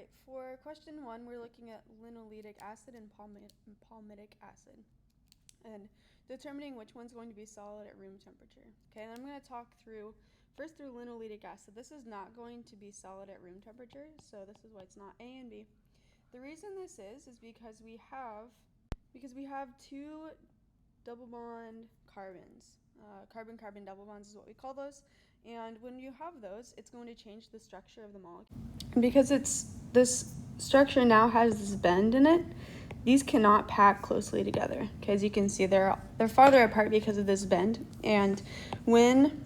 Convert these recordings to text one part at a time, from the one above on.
right, for question 1, we're looking at linoleic acid and palmitic acid and determining which one's going to be solid at room temperature. Okay, and I'm going to talk through linoleic acid. This is not going to be solid at room temperature, so this is why it's not A and B. The reason this is because we have two double bond carbons. Carbon-carbon double bonds is what we call those. And when you have those, it's going to change the structure of the molecule. And because this structure now has this bend in it, these cannot pack closely together. Okay, as you can see, they're farther apart because of this bend. And when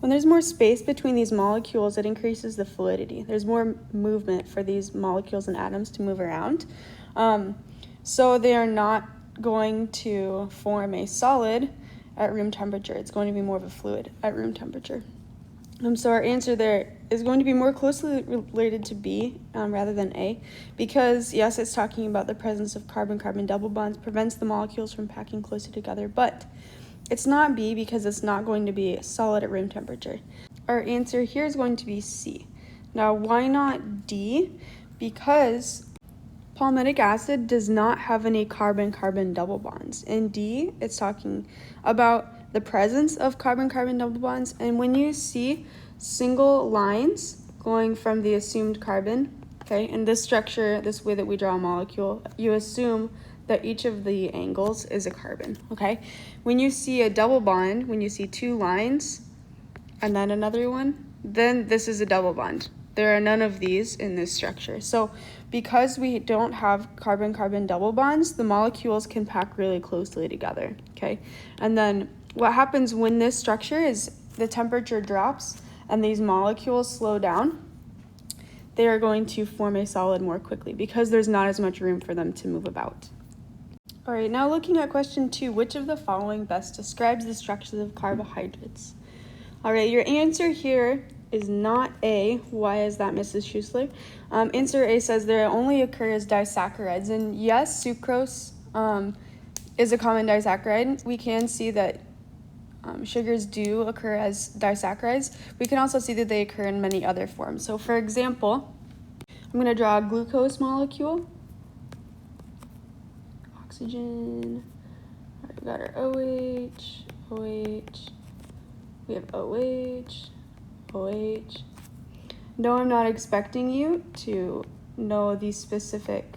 there's more space between these molecules, it increases the fluidity. There's more movement for these molecules and atoms to move around. So they are not going to form a solid at room temperature. It's going to be more of a fluid at room temperature. So our answer there is going to be more closely related to B rather than A, because yes, it's talking about the presence of carbon-carbon double bonds prevents the molecules from packing closer together, but it's not B because it's not going to be solid at room temperature. Our answer here is going to be C. Now, why not D? Because palmitic acid does not have any carbon-carbon double bonds. In D, it's talking about the presence of carbon-carbon double bonds, and when you see single lines going from the assumed carbon, okay, in this structure, this way that we draw a molecule, you assume that each of the angles is a carbon, okay? When you see a double bond, when you see two lines and then another one, then this is a double bond. There are none of these in this structure. So because we don't have carbon-carbon double bonds, the molecules can pack really closely together, okay? And then what happens when this structure is the temperature drops and these molecules slow down, they are going to form a solid more quickly because there's not as much room for them to move about. All right, now looking at question 2, which of the following best describes the structures of carbohydrates? All right, your answer here is not A. Why is that, Mrs. Schuessler? Answer A says they only occur as disaccharides. And yes, sucrose is a common disaccharide. We can see that sugars do occur as disaccharides. We can also see that they occur in many other forms. So for example, I'm going to draw a glucose molecule. Oxygen. All right, we've got our OH, OH. We have OH, OH. No, I'm not expecting you to know the specific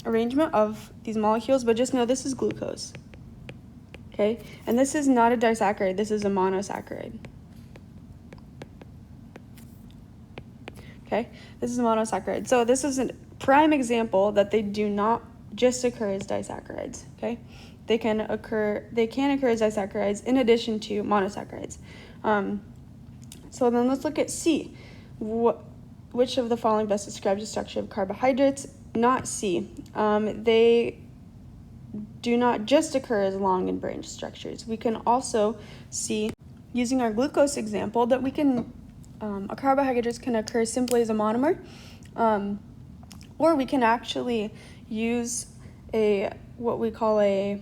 arrangement of these molecules, but just know this is glucose. Okay, and this is not a disaccharide, this is a monosaccharide. Okay, this is a monosaccharide. So this is a prime example that they do not just occur as disaccharides, okay? They can occur as disaccharides in addition to monosaccharides. So then let's look at C. Which of the following best describes the structure of carbohydrates? Not C. They do not just occur as long and branched structures. We can also see, using our glucose example, that we can a carbohydrates can occur simply as a monomer, or we can actually use what we call a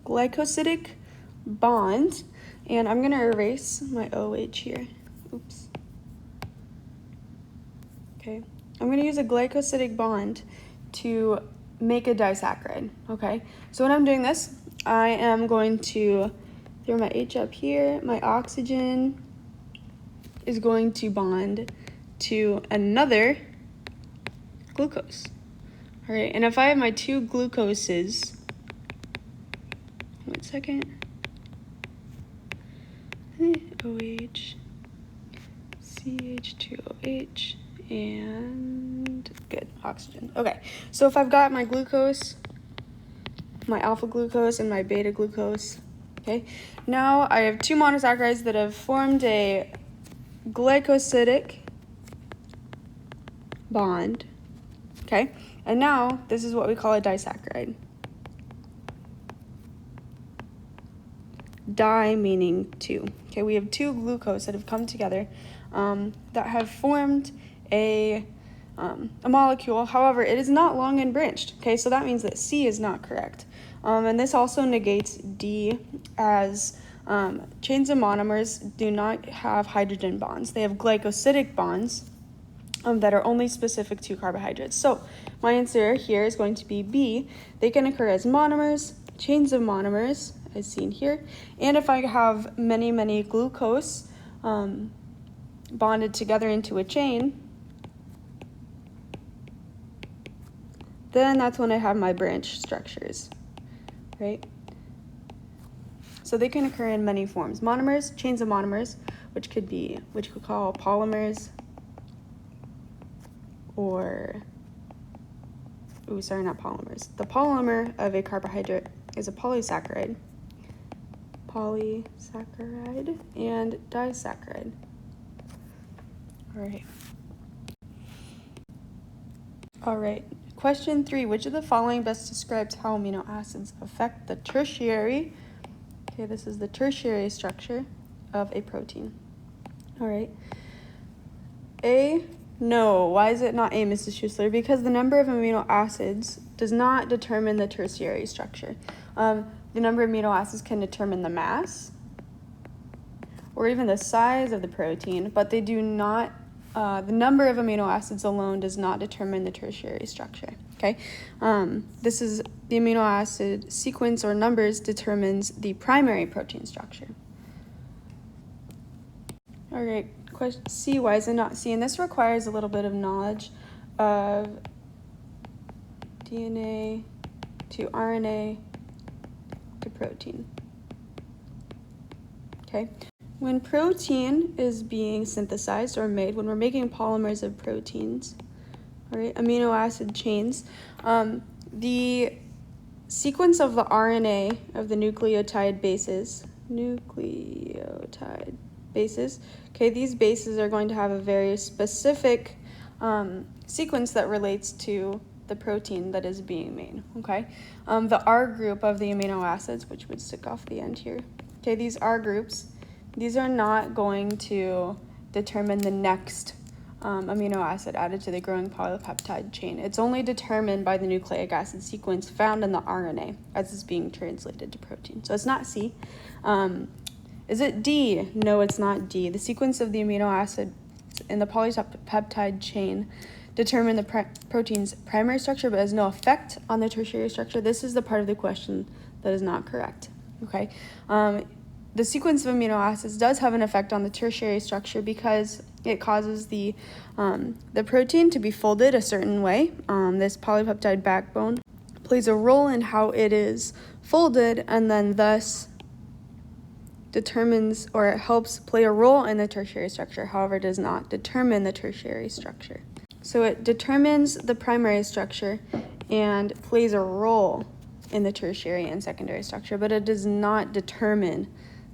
glycosidic bond, and I'm going to erase my OH here. Oops. Okay, I'm going to use a glycosidic bond to make a disaccharide, okay? So when I'm doing this, I am going to throw my H up here. My oxygen is going to bond to another glucose. All right, and if I have my two glucoses, 1 second, OH, CH2OH, and good, oxygen. Okay, so if I've got my glucose, my alpha glucose, and my beta glucose, okay, now I have two monosaccharides that have formed a glycosidic bond, okay, and now this is what we call a disaccharide. Di meaning two. Okay, we have two glucose that have come together that have formed a molecule. However, it is not long and branched. Okay, so that means that C is not correct. And this also negates D, as chains of monomers do not have hydrogen bonds. They have glycosidic bonds. that are only specific to carbohydrates. So my answer here is going to be B. They can occur as monomers, chains of monomers, as seen here. And if I have many glucose bonded together into a chain, then that's when I have my branch structures, right? So they can occur in many forms. Monomers, chains of monomers, which we could call polymers, or, not polymers. The polymer of a carbohydrate is a polysaccharide and disaccharide. All right. Question 3, which of the following best describes how amino acids affect the tertiary, okay, this is the tertiary structure of a protein. All right. A, no. Why is it not A, Mrs. Schussler? Because the number of amino acids does not determine the tertiary structure. The number of amino acids can determine the mass or even the size of the protein, but they do not, the number of amino acids alone does not determine the tertiary structure, okay? This is the amino acid sequence or numbers determines the primary protein structure. All right, question C, why is it not C? And this requires a little bit of knowledge of DNA to RNA to protein, okay? When protein is being synthesized or made, when we're making polymers of proteins, all right, amino acid chains, the sequence of the RNA of the nucleotide bases, okay, these bases are going to have a very specific sequence that relates to the protein that is being made, okay? The R group of the amino acids, which would stick off the end here, okay, these R groups, these are not going to determine the next amino acid added to the growing polypeptide chain. It's only determined by the nucleic acid sequence found in the RNA as it's being translated to protein. So it's not C. Is it D? No, it's not D. The sequence of the amino acid in the polypeptide chain determine the protein's primary structure but has no effect on the tertiary structure. This is the part of the question that is not correct, okay? The sequence of amino acids does have an effect on the tertiary structure because it causes the protein to be folded a certain way. This polypeptide backbone plays a role in how it is folded and then thus determines or it helps play a role in the tertiary structure. However, it does not determine the tertiary structure. So it determines the primary structure and plays a role in the tertiary and secondary structure, but it does not determine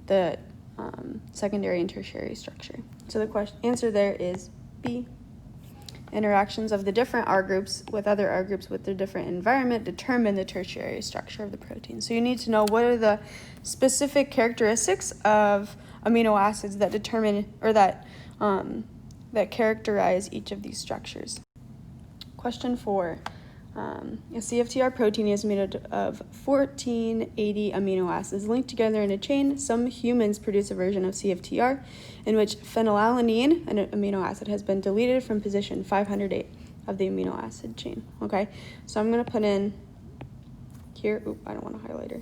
the secondary and tertiary structure. So the answer there is B. Interactions of the different R groups with other R groups with their different environment determine the tertiary structure of the protein. So you need to know what are the specific characteristics of amino acids that determine or that characterize each of these structures. Question 4. A CFTR protein is made of 1480 amino acids linked together in a chain. Some humans produce a version of CFTR in which phenylalanine, an amino acid, has been deleted from position 508 of the amino acid chain. Okay, so I'm going to put in here, I don't want a highlighter.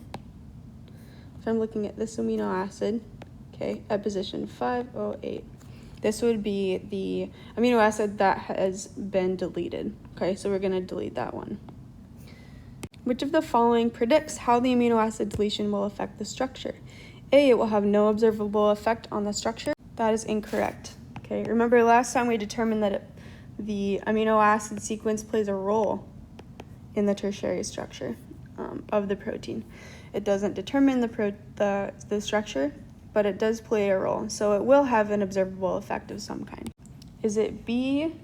So I'm looking at this amino acid, okay, at position 508. This would be the amino acid that has been deleted. Okay, so we're going to delete that one. Which of the following predicts how the amino acid deletion will affect the structure? A, it will have no observable effect on the structure. That is incorrect. Okay, remember last time we determined that the amino acid sequence plays a role in the tertiary structure of the protein. It doesn't determine the structure, but it does play a role. So it will have an observable effect of some kind. Is it B?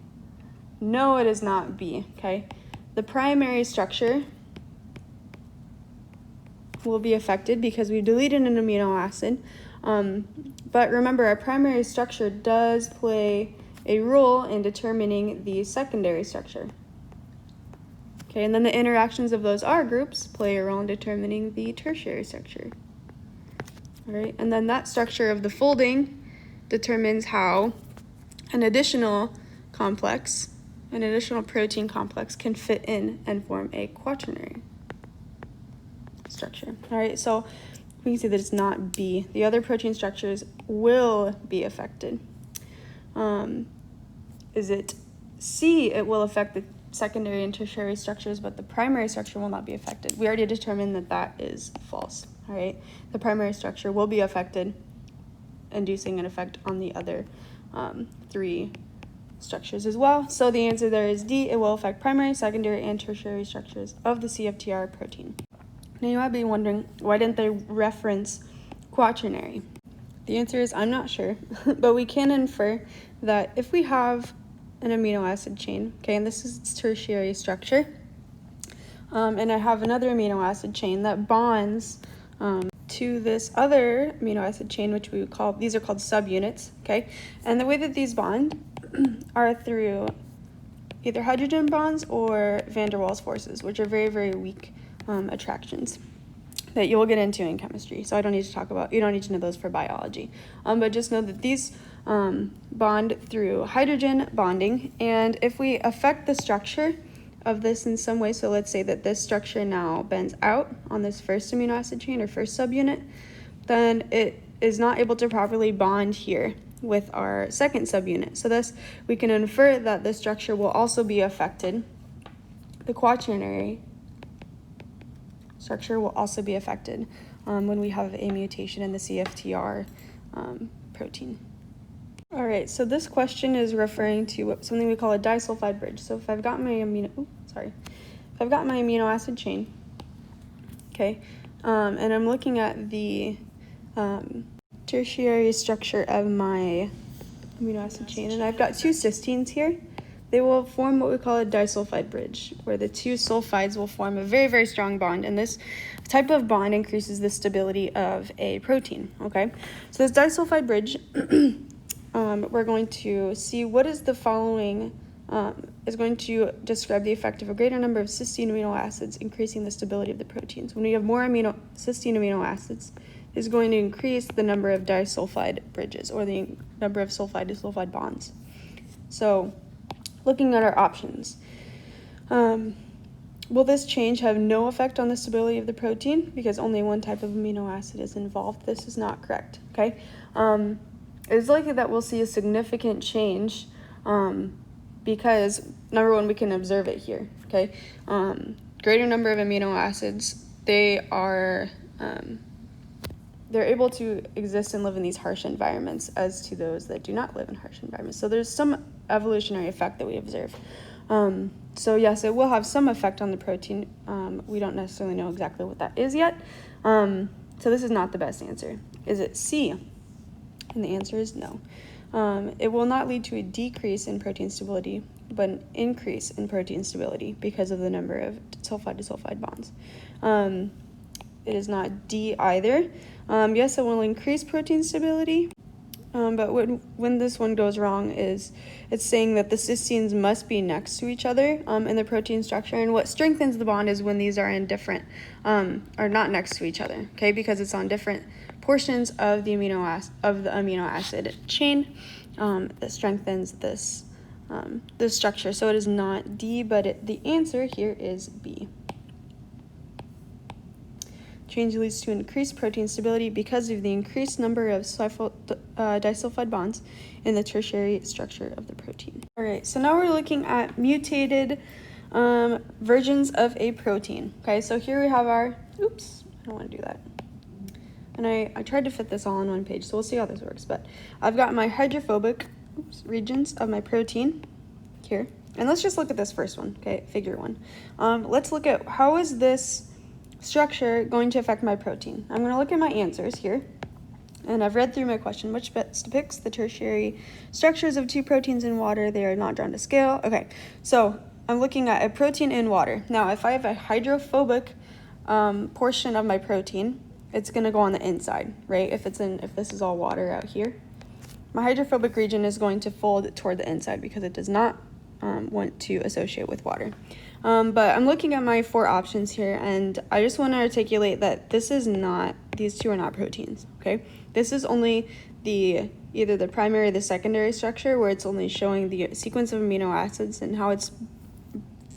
No, it is not B, okay? The primary structure will be affected because we deleted an amino acid. But remember, our primary structure does play a role in determining the secondary structure. Okay, and then the interactions of those R groups play a role in determining the tertiary structure. All right, and then that structure of the folding determines how an additional complex, an additional protein complex, can fit in and form a quaternary structure. All right, so we can see that it's not B. The other protein structures will be affected. Is it C? It will affect the secondary and tertiary structures, but the primary structure will not be affected. We already determined that that is false. All right, the primary structure will be affected, inducing an effect on the other three structures as well. So the answer there is D. It will affect primary, secondary, and tertiary structures of the CFTR protein. Now you might be wondering, why didn't they reference quaternary? The answer is I'm not sure, but we can infer that if we have an amino acid chain, okay, and this is its tertiary structure, and I have another amino acid chain that bonds to this other amino acid chain, which we would call, these are called subunits, okay, and the way that these bond are through either hydrogen bonds or van der Waals forces, which are very, very weak attractions that you will get into in chemistry. So I don't need to talk about, you don't need to know those for biology. But just know that these bond through hydrogen bonding, and if we affect the structure of this in some way, so let's say that this structure now bends out on this first amino acid chain or first subunit, then it is not able to properly bond here with our second subunit. So thus we can infer that the structure will also be affected. The quaternary structure will also be affected when we have a mutation in the CFTR protein. All right, so this question is referring to something we call a disulfide bridge. So if I've got my amino acid chain, okay, and I'm looking at the tertiary structure of my amino acid chain, and I've got two cysteines here, they will form what we call a disulfide bridge, where the two sulfides will form a very, very strong bond, and this type of bond increases the stability of a protein, okay? So this disulfide bridge, we're going to see what is the following, is going to describe the effect of a greater number of cysteine amino acids increasing the stability of the proteins. When we have more cysteine amino acids, is going to increase the number of disulfide bridges, or the number of sulfide-disulfide bonds. So, looking at our options, will this change have no effect on the stability of the protein because only one type of amino acid is involved? This is not correct, okay? It's likely that we'll see a significant change because, number one, we can observe it here, okay? Greater number of amino acids, they're able to exist and live in these harsh environments as to those that do not live in harsh environments. So there's some evolutionary effect that we observe. So yes, it will have some effect on the protein. We don't necessarily know exactly what that is yet. So this is not the best answer. Is it C? And the answer is no. It will not lead to a decrease in protein stability, but an increase in protein stability because of the number of sulfide-disulfide bonds. It is not D either. Yes, it will increase protein stability, but when this one goes wrong is it's saying that the cysteines must be next to each other in the protein structure, and what strengthens the bond is when these are in different, are not next to each other, okay, because it's on different portions of the amino acid chain that strengthens this structure. So it is not D, but the answer here is B. Change leads to increased protein stability because of the increased number of disulfide bonds in the tertiary structure of the protein. All right, so now we're looking at mutated versions of a protein. Okay, so here we have our, oops, I don't want to do that. And I tried to fit this all on one page, so we'll see how this works. But I've got my hydrophobic regions of my protein here. And let's just look at this first one, okay, figure one. Let's look at how is this structure going to affect my protein. I'm going to look at my answers here, and I've read through my question, which best depicts the tertiary structures of two proteins in water. They are not drawn to scale. Okay, so I'm looking at a protein in water. Now, if I have a hydrophobic portion of my protein, it's going to go on the inside, right? If this is all water out here, my hydrophobic region is going to fold toward the inside because it does not want to associate with water. But I'm looking at my four options here, and I just want to articulate that this is not, these two are not proteins, okay? This is only either the primary or the secondary structure, where it's only showing the sequence of amino acids and how it's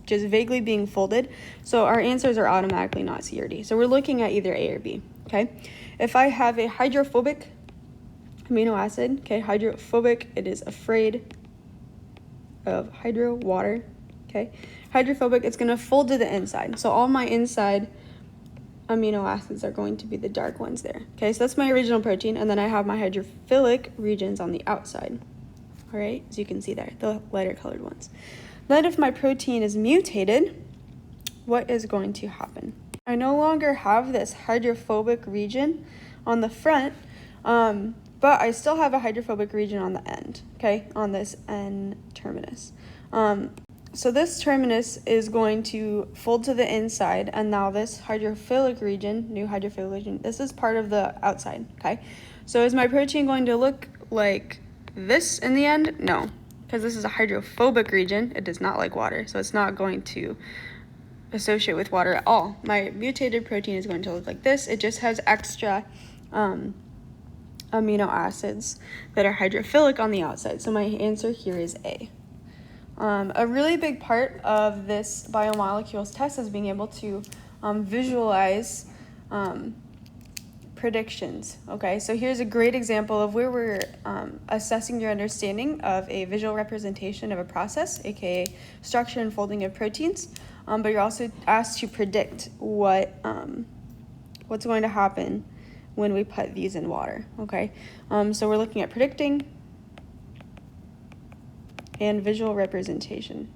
just vaguely being folded. So our answers are automatically not C or D. So we're looking at either A or B, okay? If I have a hydrophobic amino acid, okay, hydrophobic, it is afraid of hydro, water, okay? Hydrophobic, it's gonna fold to the inside. So all my inside amino acids are going to be the dark ones there. Okay, so that's my original protein, and then I have my hydrophilic regions on the outside. All right, as you can see there, the lighter colored ones. Then if my protein is mutated, what is going to happen? I no longer have this hydrophobic region on the front, but I still have a hydrophobic region on the end, okay, on this N terminus. So this terminus is going to fold to the inside, and now this hydrophilic region, new hydrophilic region, this is part of the outside, okay? So is my protein going to look like this in the end? No, because this is a hydrophobic region. It does not like water, so it's not going to associate with water at all. My mutated protein is going to look like this. It just has extra amino acids that are hydrophilic on the outside. So my answer here is A. A really big part of this biomolecules test is being able to visualize predictions, okay? So here's a great example of where we're assessing your understanding of a visual representation of a process, aka structure and folding of proteins, but you're also asked to predict what's going to happen when we put these in water, okay? So we're looking at predicting and visual representation.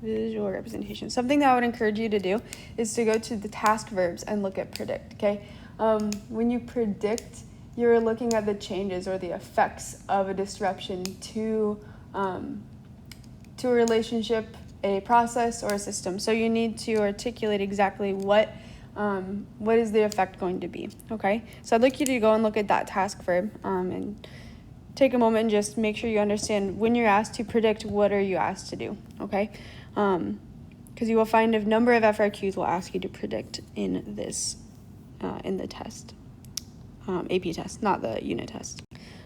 Visual representation. Something that I would encourage you to do is to go to the task verbs and look at predict, okay? When you predict, you're looking at the changes or the effects of a disruption to a relationship, a process, or a system. So you need to articulate exactly what is the effect going to be, okay? So I'd like you to go and look at that task verb and take a moment and just make sure you understand when you're asked to predict, what are you asked to do, okay? Because you will find a number of FRQs will ask you to predict in this, in the test, AP test, not the unit test.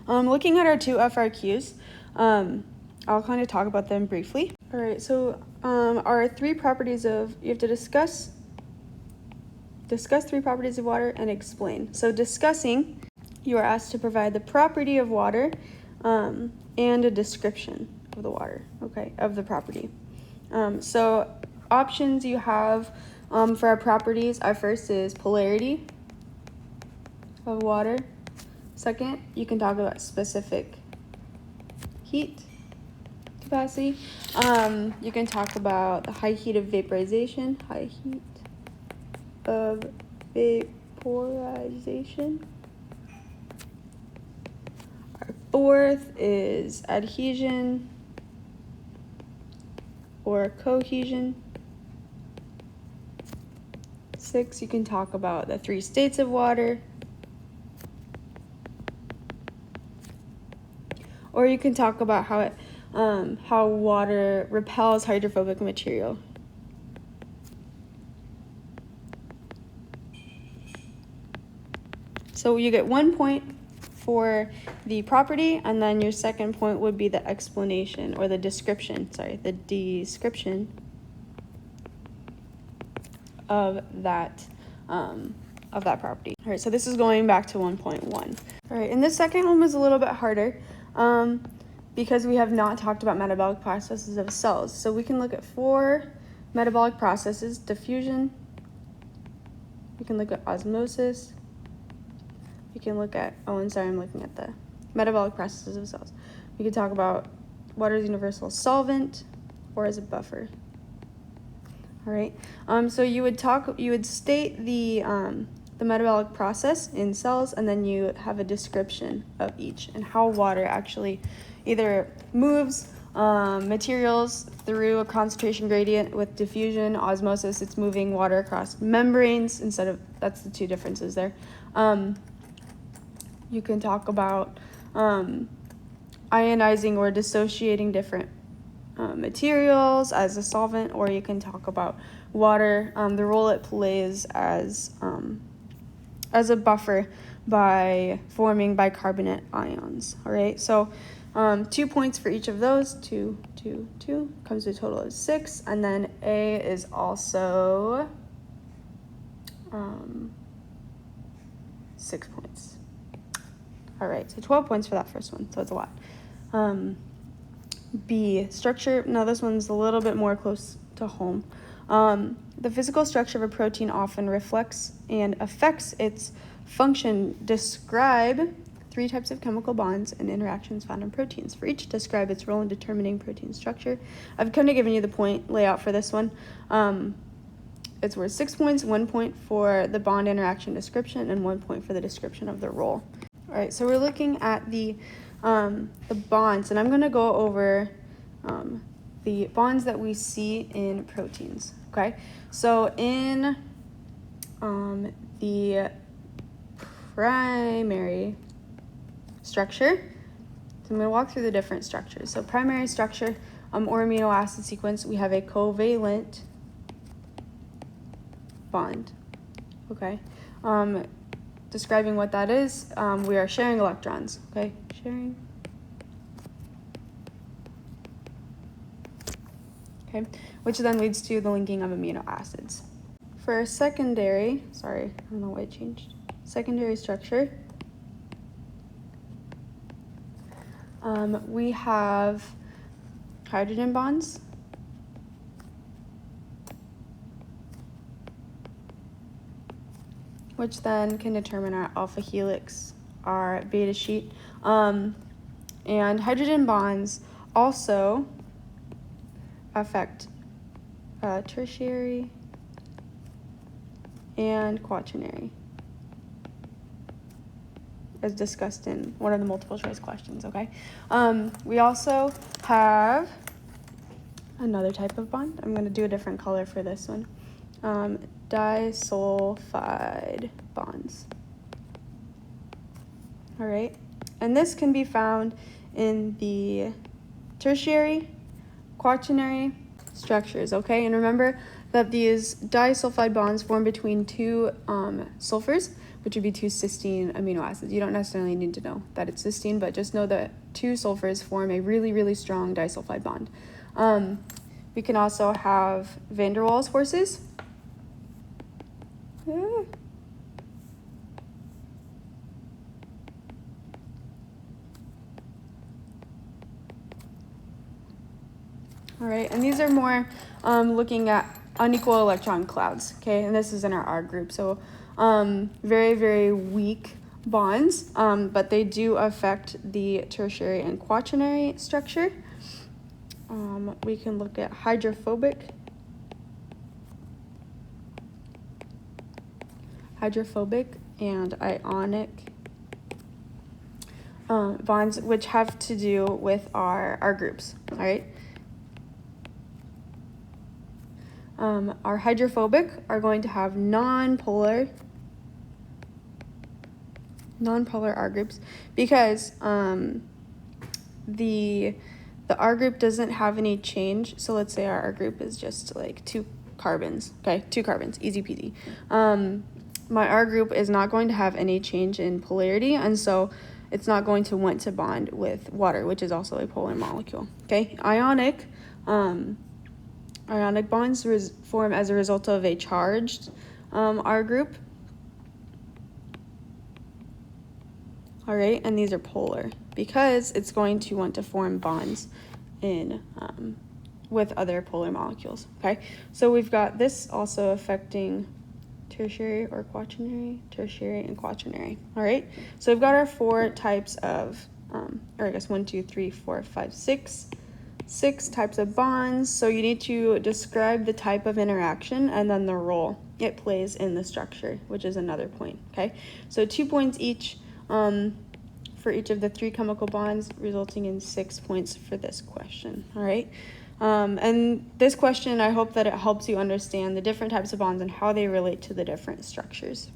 Looking at our two FRQs, I'll kind of talk about them briefly. All right, so our three properties of, you have to discuss three properties of water and explain. So discussing, you are asked to provide the property of water and a description of the water, okay, of the property. So options you have for our properties, our first is polarity of water. Second, you can talk about specific heat capacity. You can talk about the high heat of vaporization, high heat of vaporization. Fourth is adhesion or cohesion. 6, you can talk about the 3 states of water. Or you can talk about how water repels hydrophobic material. So you get 1 point for the property, and then your second point would be the explanation or the description, the description of that property. All right, so this is going back to 1.1. All right, and this second one was a little bit harder because we have not talked about metabolic processes of cells. So we can look at 4 metabolic processes: diffusion, we can look at osmosis, we can look at, I'm looking at the metabolic processes of cells. We could talk about water as a universal solvent or as a buffer. All right, so you would state the metabolic process in cells, and then you have a description of each and how water actually either moves materials through a concentration gradient. With diffusion, osmosis, it's moving water across membranes instead of, that's the 2 differences there. You can talk about ionizing or dissociating different materials as a solvent, or you can talk about water, the role it plays as a buffer by forming bicarbonate ions. All right, so 2 points for each of those. 2, 2, 2 comes to a total of 6, and then A is also 6 points. All right, so 12 points for that first one, so it's a lot. B, structure. Now this one's a little bit more close to home. The physical structure of a protein often reflects and affects its function. Describe 3 types of chemical bonds and interactions found in proteins. For each, describe its role in determining protein structure. I've kind of given you the point layout for this one. It's worth 6 points, 1 point for the bond interaction description, and 1 point for the description of the role. All right, so we're looking at the bonds, and I'm going to go over the bonds that we see in proteins. Okay, so in the primary structure, so I'm going to walk through the different structures. So primary structure or amino acid sequence, we have a covalent bond. Okay, describing what that is, we are sharing electrons. Okay, sharing. Okay, which then leads to the linking of amino acids. For a secondary, sorry, I don't know why it changed. Secondary structure, we have hydrogen bonds, which then can determine our alpha helix, our beta sheet. And hydrogen bonds also affect tertiary and quaternary, as discussed in one of the multiple choice questions, okay? We also have another type of bond. I'm going to do a different color for this one. Disulfide bonds. All right, and this can be found in the tertiary, quaternary structures, okay? And remember that these disulfide bonds form between 2 sulfurs, which would be 2 cysteine amino acids. You don't necessarily need to know that it's cysteine, but just know that 2 sulfurs form a really, really strong disulfide bond. We can also have van der Waals forces. All right, and these are more looking at unequal electron clouds, okay? And this is in our R group, so very, very weak bonds, but they do affect the tertiary and quaternary structure. We can look at hydrophobic and ionic bonds, which have to do with our groups, all right? Our hydrophobic are going to have non-polar R groups because the R group doesn't have any change. So let's say our R group is just like 2 carbons, okay? 2 carbons, easy peasy. My R group is not going to have any change in polarity, and so it's not going to want to bond with water, which is also a polar molecule, okay? Ionic bonds form as a result of a charged R group. All right, and these are polar because it's going to want to form bonds in with other polar molecules, okay? So we've got this also affecting tertiary or quaternary, tertiary and quaternary, all right? So we've got our 4 types of, or I guess 1, 2, 3, 4, 5, 6 types of bonds. So you need to describe the type of interaction and then the role it plays in the structure, which is another point, okay? So 2 points each for each of the 3 chemical bonds, resulting in 6 points for this question, all right? And this question, I hope that it helps you understand the different types of bonds and how they relate to the different structures.